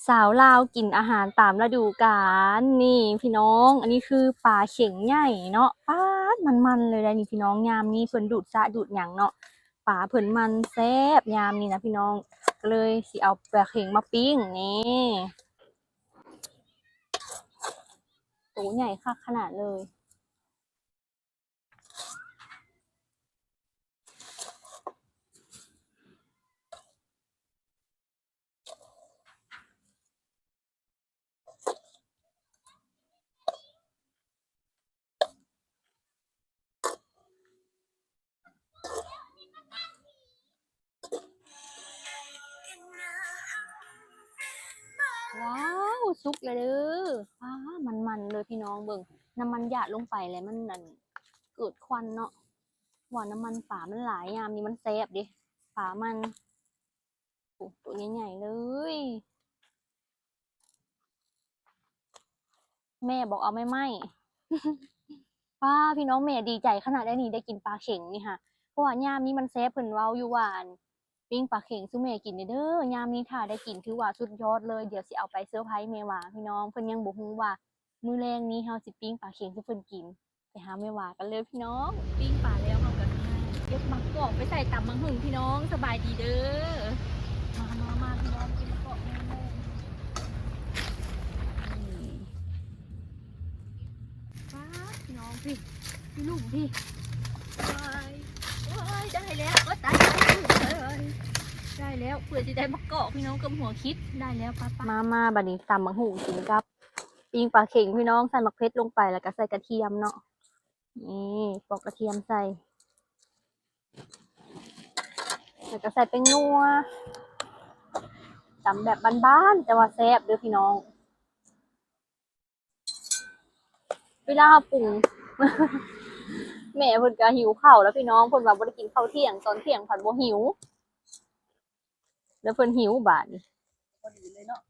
สาวลาวกินอาหารตามฤดูกาลนี่พี่น้องอันนี้คือปลาเข็งใหญ่เนาะป๊าดมันเลยนะนี่พี่น้องยามนี้เพิ่นดูดซะดูดหยังเนาะปลาเพิ่นมันแซ่บยามนี้นะพี่น้องก็เลยสิเอาปลาเข็งมาปิ้งนี่ตัวใหญ่คักขนาดเลยว้าวสุกเลยเด้อป้ามันเลยพี่น้องเบิ่งน้ำมันหยาดลงไปแล้วมันนั่นเกิดควันเนาะว่าน้ำมันปลามันหลายยามนี้มันแซ่บดิปลามันโอ้ตัวใหญ่ๆเลยแม่บอกเอาไม่ไหม ป้าพี่น้องแม่ดีใจขนาดได้นี่ได้กินปลาเข็งนี่ค่ะเพราะว่ายามนี้มันแซ่บเพิ่นเว้าอยู่ว่าอั่นปิ้งปลาเข็งซุแม่กินเด้อยามนี้ค่ะได้กินถือว่าสุดยอดเลยเดี๋ยวสิเอาไปเซอร์ไพรส์แม่หวาพี่น้องเพิ่นยังบ่ฮู้ว่ามื้อแลงนี้เฮาสิปิ้งปลาเข็งให้เพิ่นกินไปหาแม่หวากันเลยพี่น้องปิ้งปลาแล้วเฮาก็สิเก็บมักกอกไปใส่ตำบักหุ่งพี่น้องสบายดีเด้อมาพี่น้องกินมักกอกแม่นี่ป้าพี่น้องพี่ลูกพี่ ได้แล้วก็ตายได้แล้วเพื่อจะได้มะกอกพี่น้องกับหัวคิดได้แล้วป้ามาบัดนี้ตำมะหูกินกับปิ้งปลาเข็งพี่น้องใส่มะเขือลงไปแล้วก็ใส่กระเทียมเนาะนี่ปอกกระเทียมใส่แล้วก็ใส่แป้งนัวตำแบบบ้านๆแต่ว่าแซ่บเด้อพี่น้องเวลาปรุง แม่เพิ่นก็หิวข้าวแล้วพี่น้องเพิ่นว่าบ่ได้กินข้าวเที่ยงตอนเที่ยงผัดบ่หิวแล้วเพิ่นหิวบาดนี้พอดีเลยเนาะ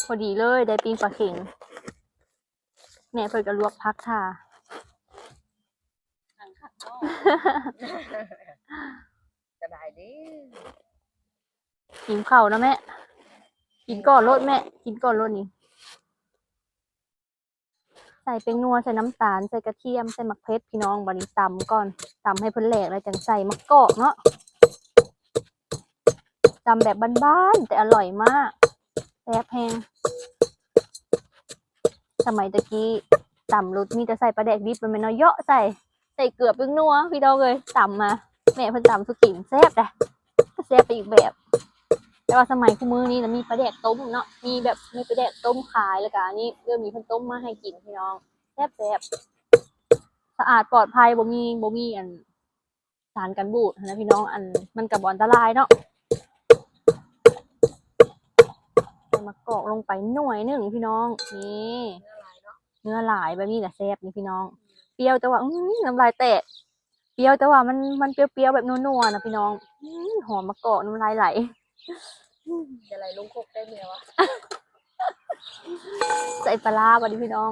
พอดีเลยได้ปิ้งปลาเข็งแม่เพิ่นก็ลวกผักท่าสบายดีกินข้าวนะแม่กินก่อนรสแม่กินก่อนรสนี่ใส่แป้งนัวใส่น้ำตาลใส่กระเทียมใส่มะเขือพี่น้องบัดนี้ตำก่อนตำให้เพิ่นแหลกแล้วจังใส่มะกอกเนาะตำแบบบ้านๆแต่อร่อยมากแซ่บแฮงสมัยตะกี้ตำรสมีแต่ใส่ปลาแดกดิบมันไม่น้อยเยอะใส่เกลือแป้งนัวพี่น้องเลยตำมาแม่เพิ่นตำสุกินแซ่บเลยแซ่บไปอีกแบบแต่ว่าสมัยคู่มือนี้นะมีปลาแดกต้มเนาะมีแบบมีปลาแดกต้มขายแล้วก็อันนี้เริ่มมีเพิ่นต้มมาให้กินพี่น้องแซ่บสะอาดปลอดภัยบ่มีอันสารกันบูดนะพี่น้องอันมันก็บ่อันตรายเนาะใส่มะกอกลงไปหน่วยหนึ่งพี่น้องนี่เนื้อหลายแบบนี้แหละแซ่บนี่พี่น้องเปรี้ยวแต่ว่าน้ำลายแตกเปรี้ยวแต่ว่ามันเปรี้ยวๆแบบนัวๆนะพี่น้องหอมมะกอกน้ำลายไหลจะไหลลงคกได้เมียวะใส่ปลาร้าบัดนี้พี่น้อง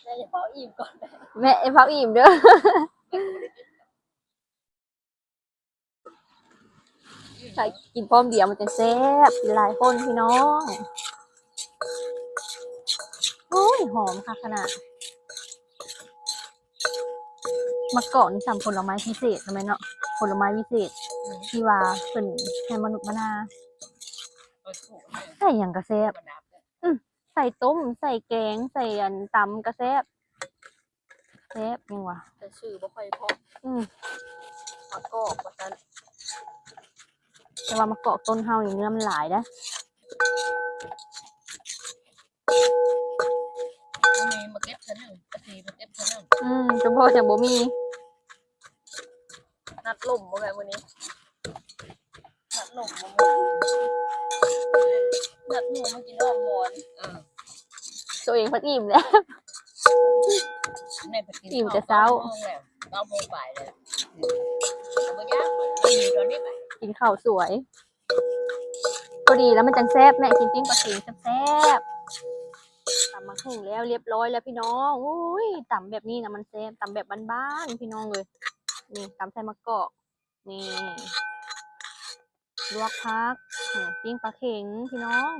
แม่จะเฝ้าอิ่มก่อนแม่พักอิ่มเด้อใส่กินพร้อมเดียวมันจะแซ่บกินหลายคนพี่น้องโอ้ยหอมค่ะขนาดมะกอกนี่สั่งผลไม้พิเศษทำไมเนาะผลไม้พิเศษที่ว่าเป็นให้มนุษย์มนาใส่อย่างกระแซบใส่ต้มใส่แกงใส่อันตำกระแซบแซบยังวะแต่ชื่อบ่ค่อยพอมะกอกว่าซั่นแต่ว่ามะกอกต้นเฮานี่เนื้อมันหลายนะมีมาเก็บเท่านึงกะทิมาเก็บเท่านึงจำพอแต่บ่มีนัดลมบ่ไงวันนี้นัดลมบ่นัดหมูมากินอ้อมหมอนตัวเองพักอิ่มแล้วแม่ไปกินอิ่มแต่เช้า9 โมงบ่ายเลยบ่ยากมันอยู่ตอนนี้ไปกินข้าวสวยพอดีแล้วมันจังแซ่บแม่กินปิ้งปลาเข็งแซ่บตำมาหุงแล้วเรียบร้อยแล้วพี่น้องอุ้ยตำแบบนี้นะมันแซ่บตำแบบบ้านๆพี่น้องเลยนี่ตำใส่มะกอกนี่ ลวกพักปิ้งปลาเข็งพี่น้อง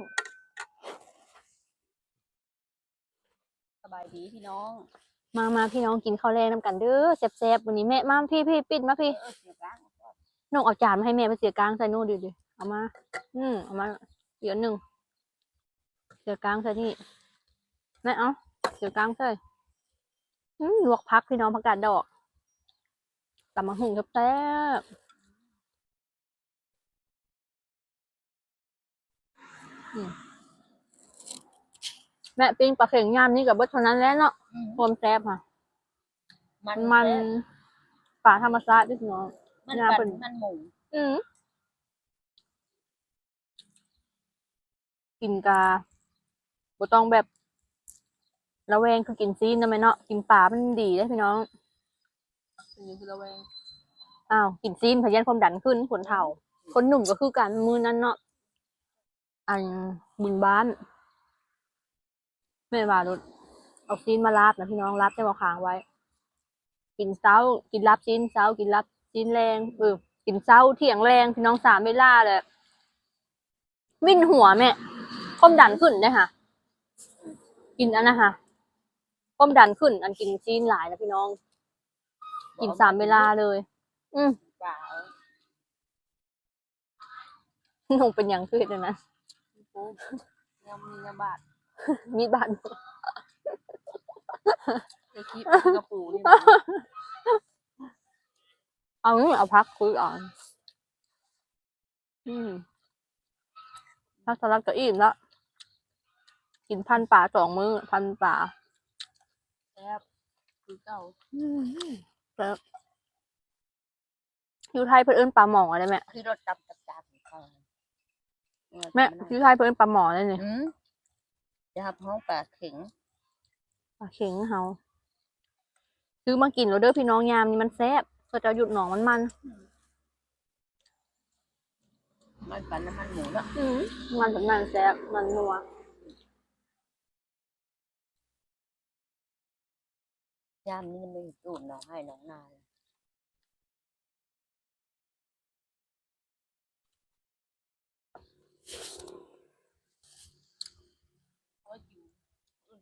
สบายดีพี่น้อง มาพี่น้องกินข้าวแรงน้ำกันเด้อแซ่บๆวันนี้แม่มาพี่ปิดมาพี่ เสียบ้าง น้องเอาจานมาให้แม่ไปเสียกลางใส่นู่นดิเอามาเอามาเดี๋ยวหนึ่งเสียกลางใส่นี่แม่เอาเสียกลางใส่ลวกพักพี่น้องผักกาดดอกตำมะหุ่งแซ่บแม่ปิ้งปลาเข็งยามนี่กับเบิดเท่านั้นแล้วเนาะรวมแซ่บค่ะมันปลาธรรมชาติด้วยพี่น้อง มันหมู กินกาบ่ต้องแบบระแวงคือกินซีนนะแม่เนาะกินปลามันดีเด้อพี่น้องนี่คือระแวงกินซีนพยันความดันขึ้นคนเฒ่า คนหนุ่มก็คือการมือนั้นเนาะอันบุญบ้านแม่ว่ารถเอาซีนมาลาบนะพี่น้องลาบได้บ่ค้างไว้ กินเช้ากินลาบซีนเช้ากินลาบซีนแรงกินเช้าเที่ยงแรงพี่น้อง3เวลาเลยวิ่นหัวแม่ความดันขึ้นเด้อค่ะ กินอันนะค่ะความดันขึ้นอันกินซีนหลายนะพี่น้อง กิน3เวลาเลยเปล่า นงเป็นอย่างคือเดี๋ยวนะ ยังมีน้ำบาด มีบาด ไอ้คิดกระปูนี่ เอางี้เอาพักคุยอ่อนพักสลับก็อิ่มแล้วกินพันป่า2 มื้อพันป่า แซ่บคือเก่า แล้วอยู่ไทยเพิ่นเอิ้นปลาหมอได้แม่ คือรสจับของเขา แม่อยู่ไทยเพิ่นเอิ้นปลาหมอได้นี่ จะทำห้องปลาเข็ง ปลาเข็งเฮาซื้อมากินแล้วเด้อพี่น้องยามนี่มันแซ่บก็จะหยุดหนองมันมันปันน้ำมันหมูเนาะ มันแบบนั้นแซ่บมันนัวย ามนี้มันตูดน้องให้น้องนา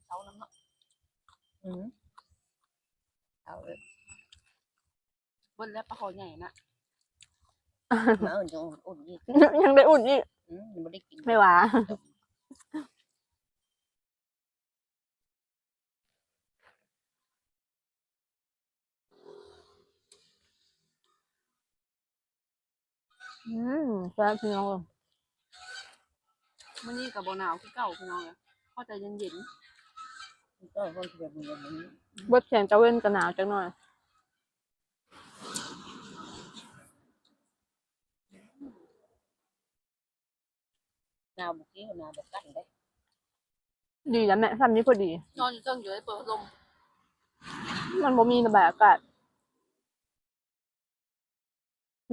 เขาน้ำเนาะเอาเลยบนแล้วปลาคอใหญ่นะมาอุ่นยังอุ่นอีก ยังได้อุ่นอีก ยังไม่ได้กิน ไม่หวาแซ่บพี่น้อง มันนี่กับโบหนาวคือเก่าพี่น้องเลยเข้าใจเย็นๆก็คนเดียวมันอย่างนี้ เบิดแสงตะเว้นก็หนาวจังหน่อยหนาวบุกี้กับหนาวแบบกันได้ ดีแล้วแม่ทำนี้พอดี นอนอยู่เชิงอยู่ให้เปิดพัดลม มันบ่มีระบายอากาศ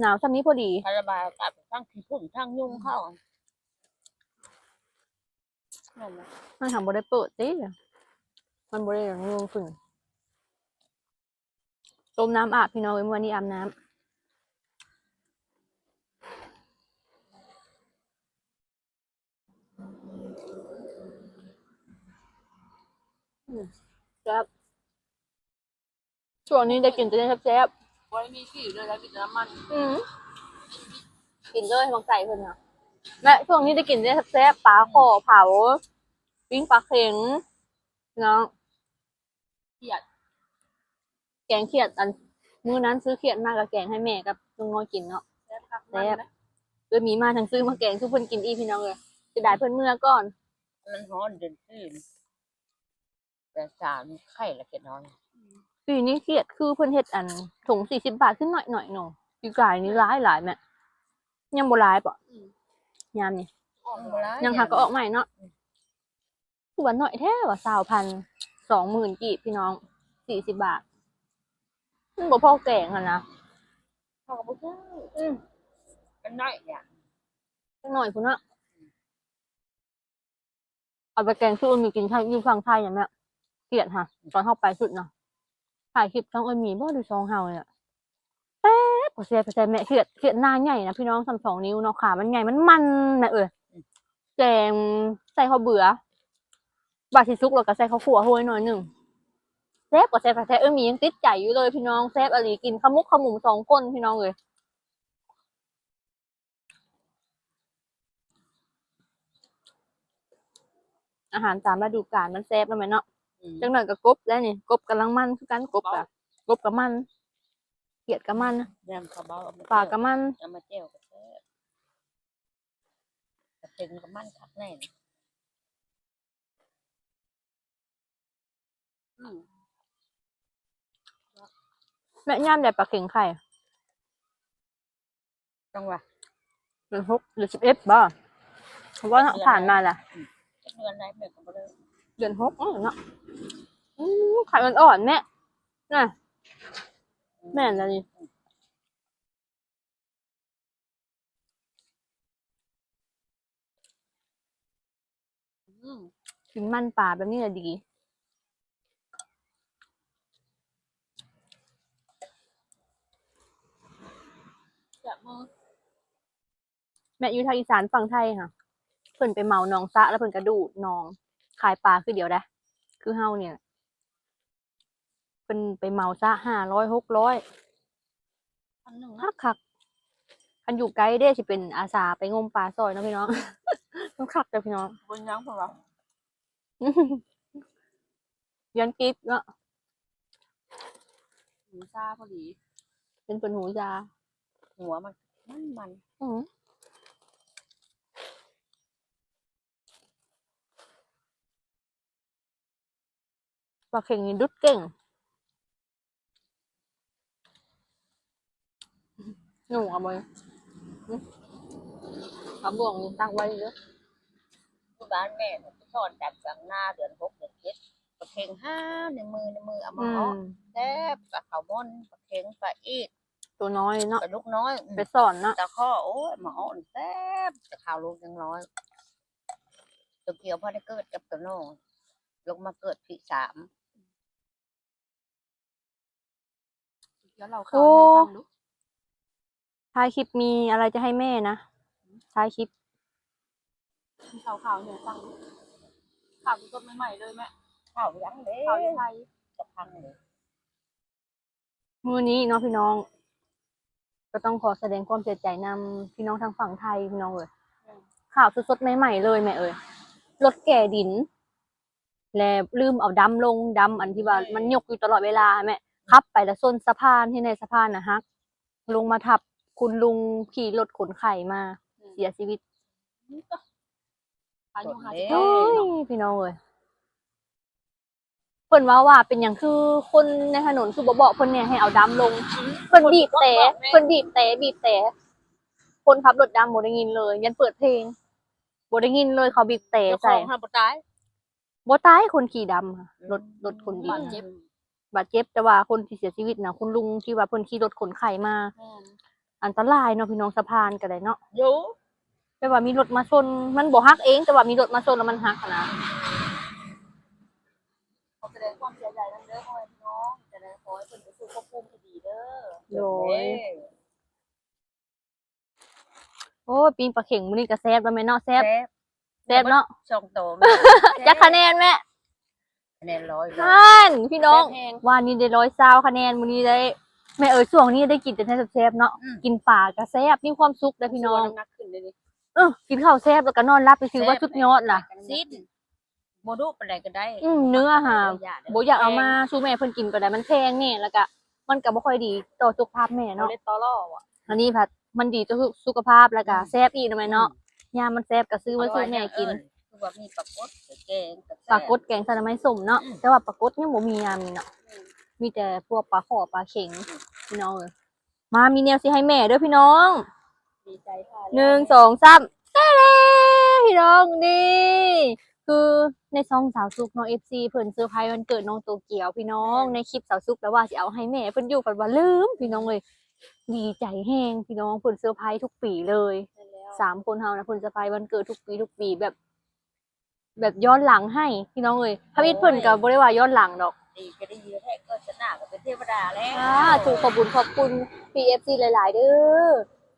หนาวทำนี้พอดี ระบายอากาศทั้งขี้ผึ้งทั้งยุงเข้ามันทำบ่ได้เปิดติมันบ่ได้อย่างงงขึ้นต้มน้ำอาบพี่น้องเมื่อนี้อาบน้ำครับช่วงนี้ได้กินจะได้แซ่บ บริมีขี้เลยแล้วกินน้ำมัน กินเลยบางใส่เพิ่นค่ะแม่ช่วงนี้ได้กินได้แซ่บปลาขอเผาปิ้งปลาเข็งเนาะ เขียด แกงเขียดอันมื้อนั้นซื้อเขียดมากกับแกงให้แม่กับลุงน้อยกินเนาะ แซ่บครับ แซ่บเลยมีมาทั้งซื้อมาแกงทุกเพิ่นกินอีพี่น้องเลยจะได้เพิ่นเมื่อก่อน มันร้อนเดินขึ้นแต่สามไข่ละเกียดนอน ปีนี้เขียดคือเพิ่นเฮ็ดอันถุง40 บาทขึ้นหน่อยๆเนาะปีกายนี่หลายแม่ยังบ่หลายปะยามนี่ยังหาก็ออกใหม่เนาะคือว่าน้อยแท้ว่า20,000 20,000กีบพี่น้อง40 บาทมันบ่พอแกงหั่นนะ เขาก็บอกว่าเป็นน้อยอย่าง จักหน่อยพุ่นเนาะเอาไปแกงคือมีกินไทยอยู่ฝั่งไทยอย่างเนี้ยเกลียดค่ะตอนเฮาไปสุดเนาะถ่ายคลิปช่องมีบ่ดูช่องเฮาเนี่ยแซ่บ บ่แซ่บบ่แซ่บแม่เขียดหน้าใหญ่นะพี่น้องส่ำ2 นิ้วเนาะขามันใหญ่มันแม่แกงใส่ข้าวเบื่อบาดสิสุกแล้วก็ใส่ข้าวคั่วโรยหน่อยหนึงแซ่บกว่าแซ่บแท้ๆมียังติดใจอยู่เลยพี่น้องแซ่บอีหลีกินขมุกขมุม2คนพี่น้องเอ้ยอาหารตามฤดูกาลมันแซ่บแล้วแม่เนาะจังหน่อยก็กบแล้วนี่กบกำลังมันคือกันกบอะกบกับมันเขียดกับมัน ยำข้าวเบาเอามา ปลากับมัน เอามาเจียวก็แซ่บกระเทียมกับมันคักแน่นะอืม แม่ย่ามได้ปลาเข็งไข่ จังหวะ หรือ6หรือ11บ่เพราะว่าผ่านมาล่ะ เดือนไหนแม่ก็บ่ได้ เดือน6เนาะไข่มันอ่อนแม่น่ะแม่นแล้วนี่ อืม กินมันปลาแบบนี้ละดี จับมือ แม่อยู่ทางอีสานฝั่งไทยค่ะเพิ่นไปเหมาหนองสระแล้วเพิ่นก็ดูดหนองขายปลาคือเดียวได้คือเฮาเนี่ยเพิ่นไปเหมาซะ500 600 อันหนึ่ง คั นะ กคักคันอยู่ไกลเด้สิเป็นอาสาไปงมปลาซอยเนาะพี่น้อง ต้องคักเด้อพี่น้อง บนยังเพราะว่า ยันกิ๊บเนาะ หมูซาพอดี เป็นเพิ่นหูยา หัวมัน อือปลาเข็งนี่ดุดเก่งหนูเอาไปเอาบ่วงนี่ตั้งไว้เด้อ ที่บ้านแม่เนี่ยไปสอนจากสังหน้าเดือน6เดือน7ปลาเค็งห้าในมือเอามาเอาแซ่บปลาขาวม่อนปลาเค็งปลาอีก ตัวน้อยเนาะ ปลาลูกน้อย ไปสอนเนาะ ตะข้อโอ้ยหมาอ่อนแซ่บแต่ข่าวลูกยังน้อยตัวเกี่ยวพอได้เกิดกับตัวน้องลงมาเกิดพี่3เดี๋ยวเราเข้าแม่ฟังดู ท้ายคลิปมีอะไรจะให้แม่นะท้ายคลิป ข่าวเนี่ยฟังดูข่าวสดใหม่ๆเลยแม่ข่าวยังเด้ข่าวไทยจะพังเลย มื้อนี้เนาะพี่น้อง ก็ต้องขอแสดงความเสียใจนำพี่น้องทางฝั่งไทยพี่น้องเอ้ยข่าวสดๆใหม่ๆเลยแม่เอ้ยรถแก่ดิน แล้วลืมเอาดำลงดำอันที่ว่ามันยกอยู่ตลอดเวลาแม่ขับไปแล้วส้นสะพานที่ในสะพานนะฮักลงมาทับคุณลุงขี่รถขนไข่มาเสียชีวิต อายุ โอ้ยพี่น้องเอ้ยเพิ่นว่าเป็นหยังคือคนในถนนคือบ่บอกเพิ่นเนี่ยให้เอาดำลงเพิ่นบีบแต่คนขับรถดำบ่ได้ยินเลยยันเปิดเพลงบ่ได้ยินเลยเขาบีบแต่ ใส่ ใส่ ห้าปตาย บ่ตายคนขี่ดำค่ะรถคนดิ บาน ดเจ็บบ าดเจ็บแต่ว่าคนที่เสียชีวิตน่ะคุณลุงที่ว่าเพิ่นขี่รถขนไข่มา อันตรายเนาะพี่น้องสะพานก็ได้เนาะ อยู่ แต่ว่ามีรถมาชนมันบ่ฮักเองแต่ว่ามีรถมาชนแล้วมันฮักนะ ขอแสดงความเสียใจนำเด้อพ่อแม่พี่น้องจะได้ขอให้เพิ่นไปสู่ภพภูมิที่ดีเด้อ โดยโอ้ยปิ้งปลาเข็งมื้อนี้ก็แซ่บแล้วแม่เนาะแซ่บเนาะ ช่องโต จักคะแนนแม่ คะแนน100 นั่นพี่น้อง แซ่บแฮง วันนี้ได้120คะแนนมื้อนี้ได้แม่เอ๋ยช่วงนี้ได้กินแต่แซ่บๆเนาะ อืม กินปลาก็แซ่บมีความสุขเด้อพี่น้อง น้ำหนักขึ้นเลยนี่ กินข้าวแซ่บแล้วก็นอนหลับไปซื้อว่าสุดยอดล่ะ ซิดบ่ดูปานใดก็ได้ เนื้อหา บ่ บ่อยากเอามาสู่แม่เพิ่นกินก็ได้มันแพงแน่แล้วก็มันก็บ่ค่อยดีต่อสุขภาพแม่ เนาะ เนาะ เล่นต่อล่อว่ะ อันนี้ผัดมันดีต่อสุขภาพแล้วก็แซ่บอีกนะแม่เนาะยามมันแซ่บก็ซื้อมาสู่แม่กิน คือว่ามีปลากดแกง ปลากดแกงใส่น้ำไม้ส้มเนาะแต่ว่าปลากดยังบ่มียามนี้เนาะมีแต่พวกปลาขอปลาเข็งพี่น้องเอ้ยมามีแนวสิให้แม่เด้อพี่น้อง ดีใจค่ะ 1 2 3เด้พี่น้องนี่คือในซองสาวซุกน้อง FC เพิ่นเซอร์ไพรส์วันเกิดน้องโตเกียวพี่น้องในคลิปสาวซุกแล้วว่าสิเอาให้แม่เพิ่นอยู่ปัดว่าลืมพี่น้องเอ้ยดีใจแฮงพี่น้องเพิ่นเซอร์ไพรส์ทุกปีเลย3คนเฮานะเพิ่นเซอร์ไพรส์วันเกิดทุกปีแบบย้อนหลังให้พี่น้องเอ้ยพระวิทย์เพิ่นก็บ่ได้ว่าย้อนหลังดอก ดีก็ดีแท้ก็ชนะก็เป็นเทวดาแล้ว ถูกขอบคุณ PFC หลาย ๆ เด้อ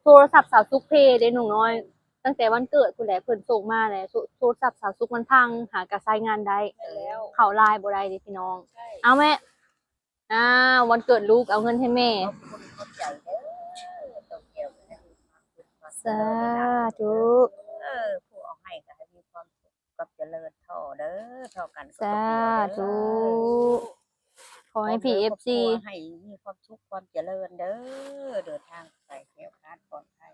โทรศัพท์สาวซุกเพย์เด้หนูน้อย ตั้งแต่วันเกิดคุณแหละเพิ่นส่งมาแหละโทรศัพท์สาวซุกมันพังหากระใช้งานได้ แล้ว เข้าไลน์บ่ได้เด้พี่น้อง ใช่ เอาแม่วันเกิดลูกเอาเงินให้แม่ ขอบคุณเข้าใจเด้อตัวเกี่ยวกับความสุขความ สาธุ ผู้เอาให้ก็ให้มีความสุขกับเจริญท่อเด้อท่อกันก็ สา กับเดียว ธุ เด้อ ขอให้ PFC ให้มีความสุขความเจริญเด้อเดินทางไปแคล้วคลาดปลอดภัย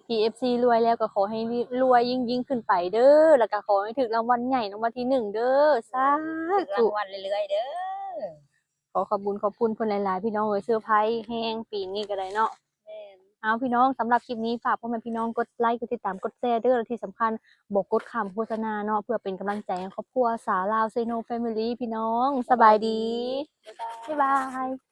PFC รวยแล้วก็ขอให้รวยยิ่งขึ้นไปเด้อแล้วก็ขอให้ถึกรางวัลใหญ่รางวัลที่1เด้อสา ถึง ธุ รางวัลเรื่อยๆเด้อ ขอขอบคุณเพิ่นหลายๆพี่น้องเอ้ยเซอร์ไพรส์แฮงปีนี้ก็ได้เนาะ แม่น เอาพี่น้องสำหรับคลิปนี้ฝากพ่อแม่พี่น้องกดไลค์กดติดตามกดแชร์เด้อและที่สำคัญบอกกดคำโฆษณาเนาะเพื่อเป็นกำลังใจให้ครอบครัวสาวลาวเซโนแฟมิลี่พี่น้องสบายดี บ๊ายบาย